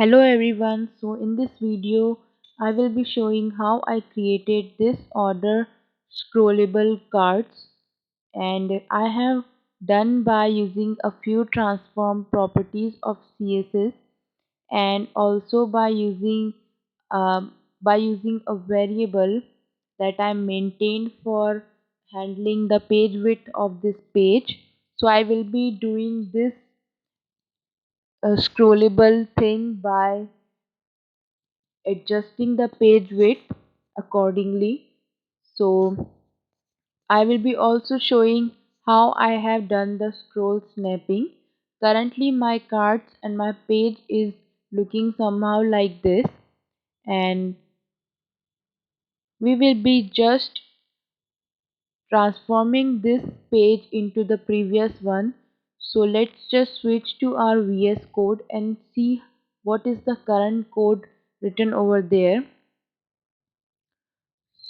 Hello everyone, so in this video I will be showing how I created this order scrollable cards, and I have done by using a few transform properties of CSS and also by using a variable that I maintained for handling the page width of this page. So I will be doing this scrollable thing by adjusting the page width accordingly. So I will be also showing how I have done the scroll snapping. Currently my cards and my page is looking somehow like this, and we will be just transforming this page into the previous one. So let's just switch to our VS Code and see what is the current code written over there.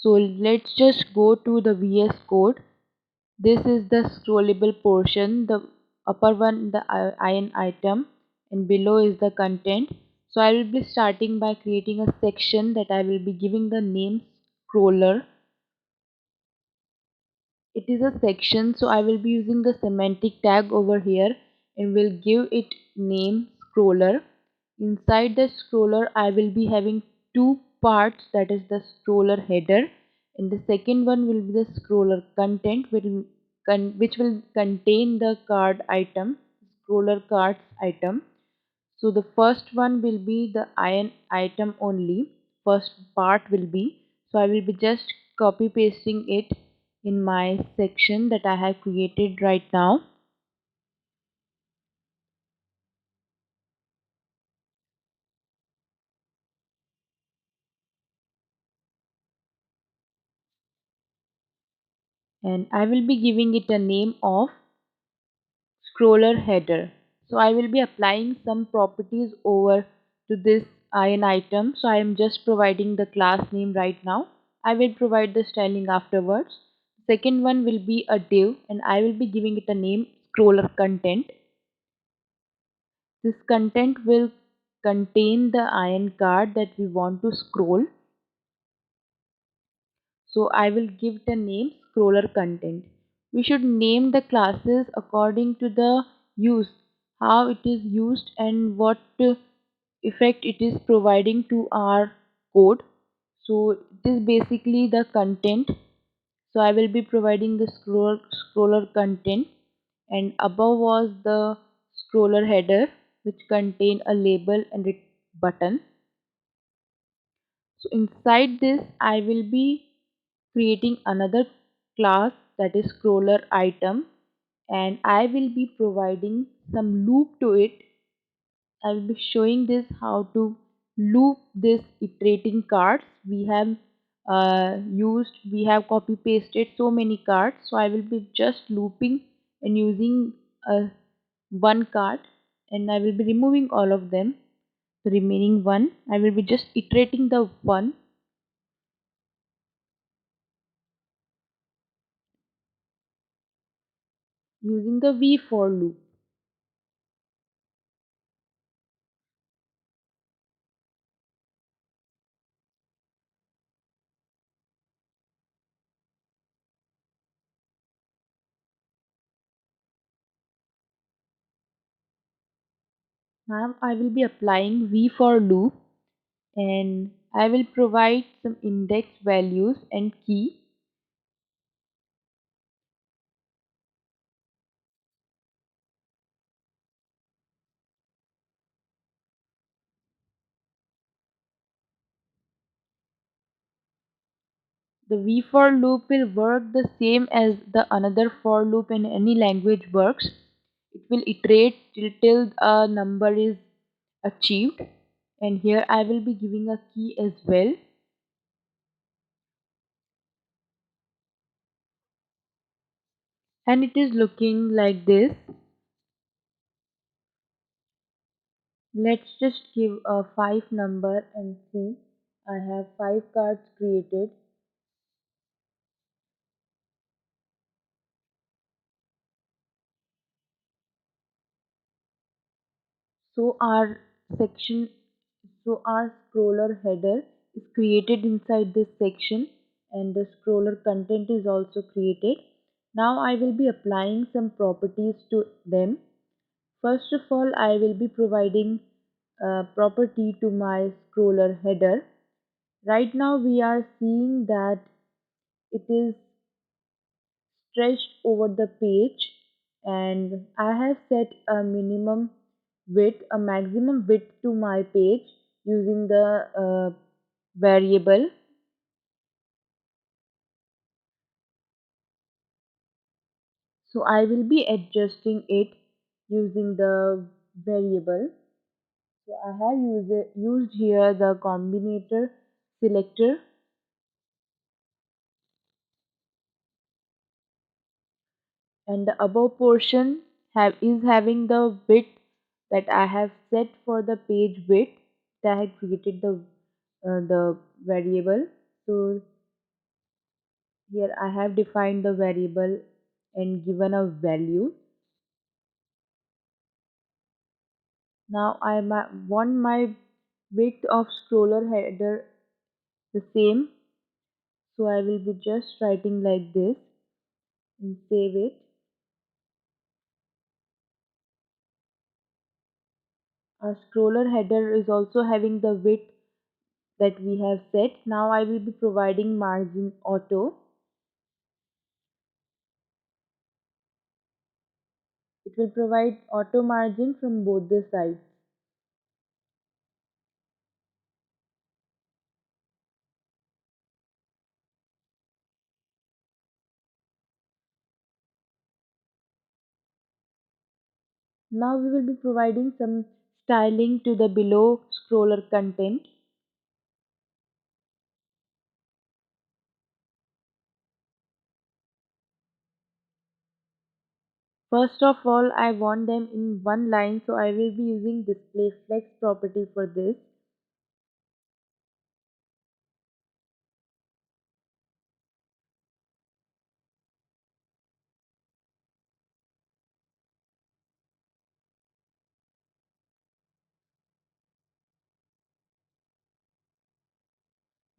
So let's just go to the VS Code. This is the scrollable portion, the upper one, the iron item, and below is the content. So I will be starting by creating a section that I will be giving the name scroller. It is a section, so I will be using the semantic tag over here and will give it name scroller. Inside the scroller I will be having two parts, that is the scroller header, and the second one will be the scroller content, which will contain the card item, scroller cards item. So the first one will be the iron item only. First part will be. So I will be just copy pasting it in my section that I have created right now. And I will be giving it a name of scroller header. So I will be applying some properties over to this iron item. So I am just providing the class name right now. I will provide the styling afterwards. Second one will be a div, and I will be giving it a name scroller content. This content will contain the iron card that we want to scroll. So I will give the name scroller content. We should name the classes according to the use, how it is used and what effect it is providing to our code. So it is basically the content. So I will be providing the scroller content, and above was the scroller header which contain a label and a button. So inside this I will be creating another class, that is scroller item, and I will be providing some loop to it. I will be showing this how to loop this iterating cards. We have copy pasted so many cards, so I will be just looping and using one card, and I will be removing all of them. The remaining one I will be just iterating the one using the v for loop. Now I will be applying v for loop, and I will provide some index values and key. The v for loop will work the same as the another for loop in any language works. It will iterate till a number is achieved, and here I will be giving a key as well. And it is looking like this. Let's just give a 5 number and see. I have 5 cards created. So our section So our scroller header is created inside this section and the scroller content is also created. Now I will be applying some properties to them. First of all, I will be providing a property to my scroller header. Right now we are seeing that it is stretched over the page, and I have set a minimum width, a maximum width to my page using the variable. So I will be adjusting it using the variable. So I have used here the combinator selector, and the above portion is having the width that I have set for the page width. That I have created the variable. So here I have defined the variable and given a value. Now want my width of scroller header the same. So I will be just writing like this and save it. Our scroller header is also having the width that we have set. Now I will be providing margin auto. It will provide auto margin from both the sides. Now we will be providing some styling to the below scroller content. First of all, I want them in one line, so I will be using display flex property for this.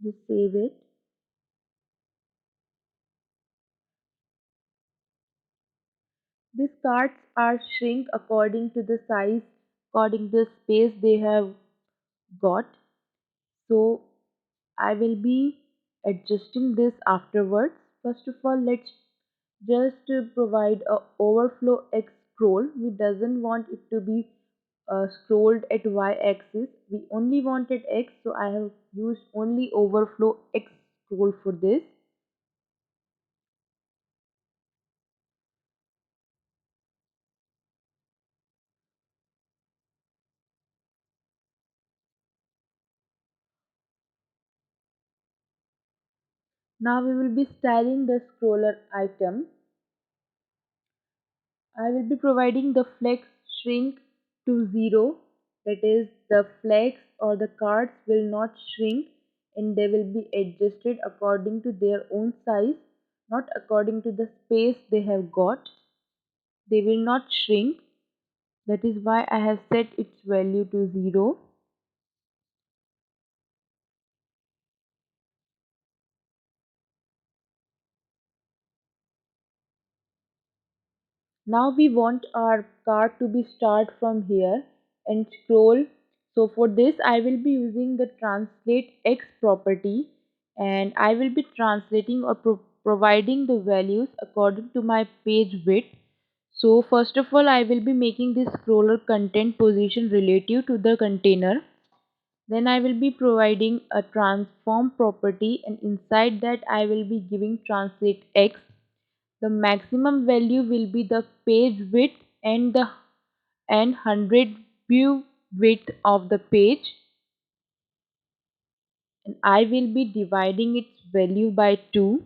Just save it. These cards are shrink according to the size, according to the space they have got. So I will be adjusting this afterwards. First of all, let's just provide a overflow x scroll. We doesn't want it to be scrolled at y axis. We only wanted x, so I have used only overflow x scroll for this. Now we will be styling the scroller item. I will be providing the flex shrink to 0, that is the flex or the cards will not shrink and they will be adjusted according to their own size, not according to the space they have got. They will not shrink. That is why I have set its value to 0. Now we want our card to be start from here and scroll. So for this I will be using the translate x property, and I will be translating or providing the values according to my page width. So first of all I will be making this scroller content position relative to the container. Then I will be providing a transform property, and inside that I will be giving translate x. The maximum value will be the page width and the 100 view width of the page, and I will be dividing its value by 2.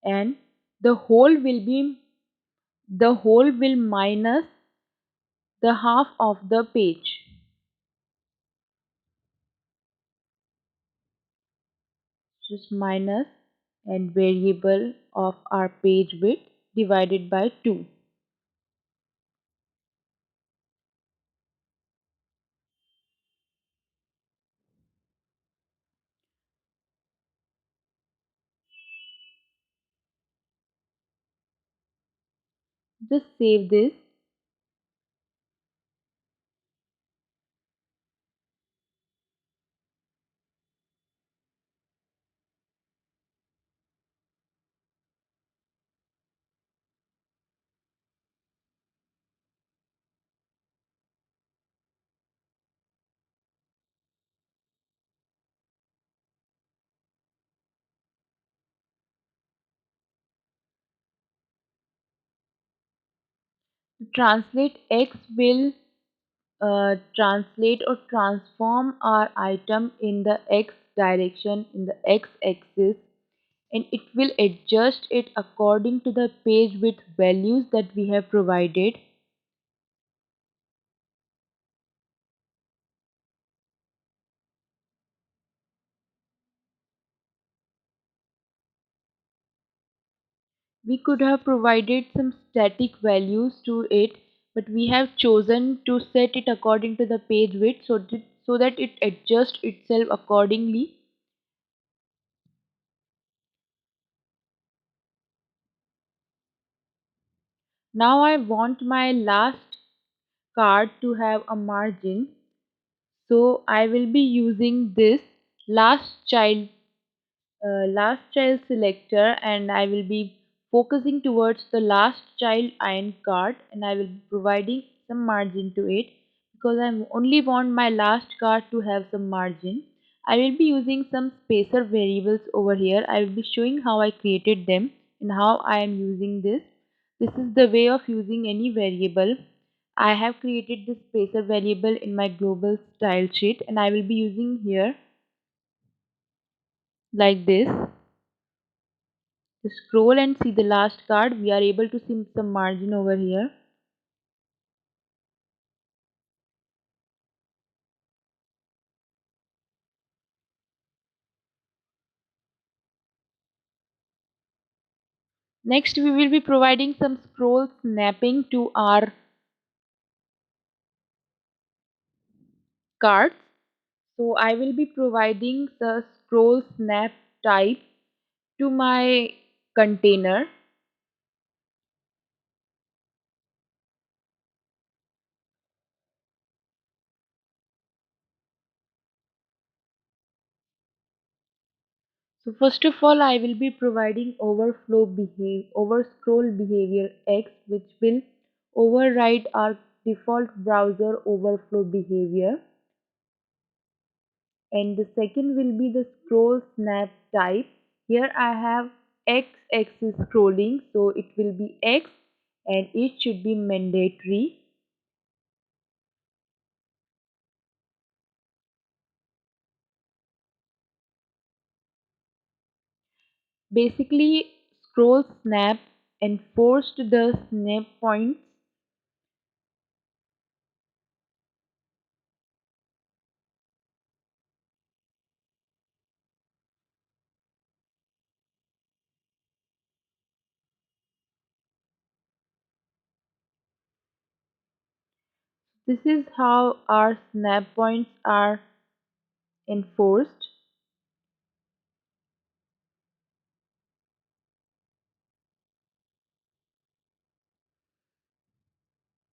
And the whole will minus the half of the page. Just minus. and variable of our page width divided by 2. Just save this. Translate X will translate or transform our item in the X direction in the X axis, and it will adjust it according to the page width values that we have provided. We could have provided some static values to it, but we have chosen to set it according to the page width so that it adjusts itself accordingly. Now I want my last card to have a margin, so I will be using this last child last child selector, and I will be focusing towards the last child iron card, and I will be providing some margin to it because I only want my last card to have some margin. I will be using some spacer variables over here. I will be showing how I created them and how I am using this. This is the way of using any variable. I have created this spacer variable in my global style sheet, and I will be using here like this. Scroll and see the last card. We are able to see some margin over here. Next, we will be providing some scroll snapping to our cards. So I will be providing the scroll snap type to my container. So first of all, I will be providing over scroll behavior X, which will override our default browser overflow behavior. And the second will be the scroll snap type. Here I have X axis scrolling, so it will be X and it should be mandatory. Basically, scroll snap enforced the snap points. This is how our snap points are enforced.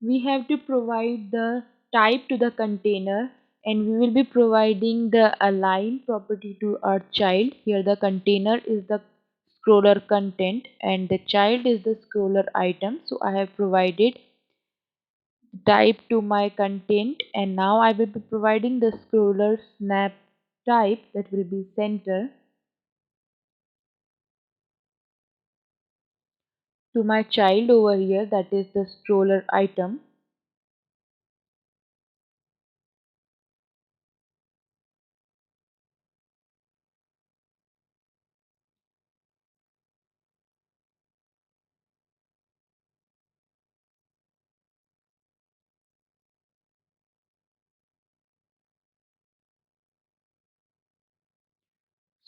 We have to provide the type to the container, and we will be providing the align property to our child. Here the container is the scroller content and the child is the scroller item. So I have provided type to my content, and now I will be providing the scroller snap type that will be center to my child over here, that is the scroller item.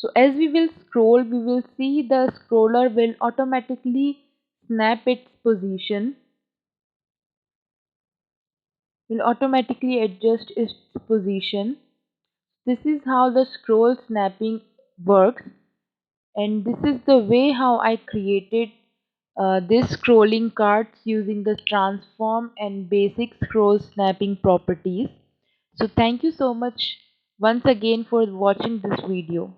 So as we will scroll, we will see the scroller will automatically snap its position, will automatically adjust its position. This is how the scroll snapping works, and this is the way how I created this scrolling cards using the transform and basic scroll snapping properties. So thank you so much once again for watching this video.